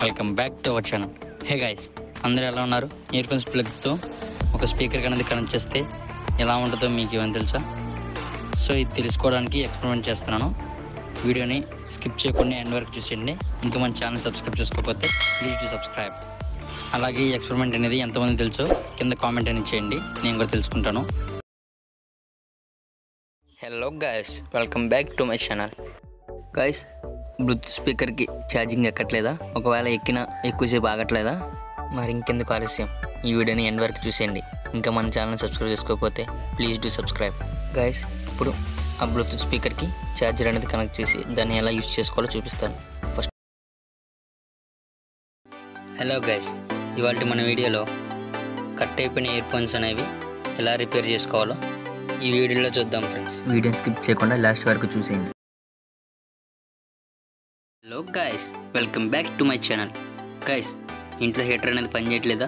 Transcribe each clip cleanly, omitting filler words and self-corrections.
Welcome back to our channel. Hey guys, అందరూ ఎలా ఉన్నారు? ఇయర్ ఫోన్స్ ప్లగ్తో ఒక స్పీకర్ అనేది కనెక్ట్ చేస్తే ఎలా ఉంటుందో మీకు ఏమైనా తెలుసా? సో ఇది తెలుసుకోవడానికి ఎక్స్పెరిమెంట్ చేస్తున్నాను. వీడియోని స్కిప్ చేయకుండా ఎండ్ వరకు చూసేయండి. ఇంకా మన ఛానల్ సబ్స్క్రైబ్ చేసుకోకపోతే ప్లీజ్ టు సబ్స్క్రైబ్. అలాగే ఈ ఎక్స్పెరిమెంట్ అనేది ఎంతమంది తెలుసో కింద కామెంట్ అనేది చేయండి, నేను కూడా తెలుసుకుంటాను. Hello guys, welcome back to my channel. Guys, Bluetooth స్పీకర్కి ఛార్జింగ్ ఎక్కట్లేదా? ఒకవేళ ఎక్కినా ఎక్కువసేపు ఆగట్లేదా? మరి ఇంకెందుకు ఆలస్యం, ఈ వీడియోని ఎండ్ వరకు చూసేయండి. ఇంకా మన ఛానల్ సబ్స్క్రైబ్ చేసుకోకపోతే ప్లీజ్ డూ సబ్స్క్రైబ్. గైస్, ఇప్పుడు ఆ బ్లూటూత్ స్పీకర్కి ఛార్జర్ అనేది కనెక్ట్ చేసి దాన్ని ఎలా యూజ్ చేసుకోవాలో చూపిస్తాను. ఫస్ట్ హలో గైస్, ఇవాళ మన వీడియోలో కట్ అయిపోయిన ఇయర్ ఫోన్స్ అనేవి ఎలా రిపేర్ చేసుకోవాలో ఈ వీడియోలో చూద్దాం ఫ్రెండ్స్. వీడియో స్కిప్ చేయకుండా లాస్ట్ వరకు చూసేయండి. Hello guys, welcome back to my channel. Guys, ఇంట్లో హీటర్ అనేది పనిచేయట్లేదా?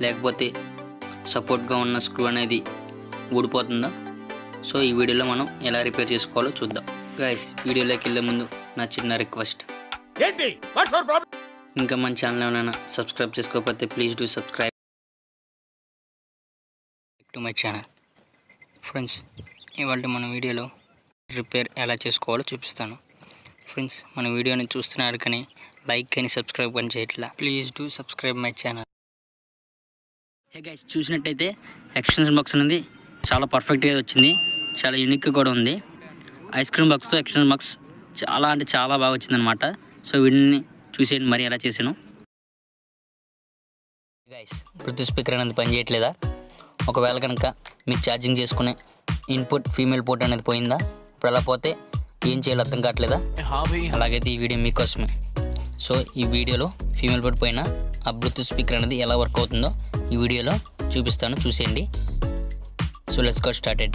లేకపోతే సపోర్ట్గా ఉన్న స్క్రూ అనేది ఊడిపోతుందా? సో ఈ వీడియోలో మనం ఎలా రిపేర్ చేసుకోవాలో చూద్దాం. గైస్, వీడియోలోకి వెళ్ళే ముందు నా చిన్న రిక్వెస్ట్, ఇంకా మన ఛానల్ ఏమైనా సబ్స్క్రైబ్ చేసుకోకపోతే please do subscribe to my channel. Friends, ఇవాళ మన వీడియోలో రిపేర్ ఎలా చేసుకోవాలో చూపిస్తాను. ఫ్రెండ్స్, మన వీడియోని చూస్తున్నారు కానీ లైక్ కానీ సబ్స్క్రైబ్ కానీ చేయట్లా. Please do subscribe my channel. Hey guys, చూసినట్టయితే ఎక్స్టెన్షన్ బాక్స్ అనేది చాలా పర్ఫెక్ట్గా వచ్చింది, చాలా యూనిక్గా కూడా ఉంది. ఐస్ క్రీమ్ బాక్స్తో ఎక్స్టెన్షన్ బాక్స్ చాలా అంటే చాలా బాగా వచ్చిందనమాట. సో వీడిని చూసేయండి మరి ఎలా చేశాను. గైస్, బ్లూటూత్ స్పీకర్ అనేది పనిచేయట్లేదా? ఒకవేళ కనుక మీకు ఛార్జింగ్ చేసుకునే ఇన్పుట్ ఫీమేల్ పోర్ట్ అనేది పోయిందా? ఇప్పుడు అలా పోతే ఏం చేయాలో అర్థం కావట్లేదా? అలాగైతే ఈ వీడియో మీకోసమే. సో ఈ వీడియోలో ఫీమేల్ పోర్ట్ పోయిన ఆ బ్లూటూత్ స్పీకర్ అనేది ఎలా వర్క్ అవుతుందో ఈ వీడియోలో చూపిస్తాను, చూసేయండి. So let's get started.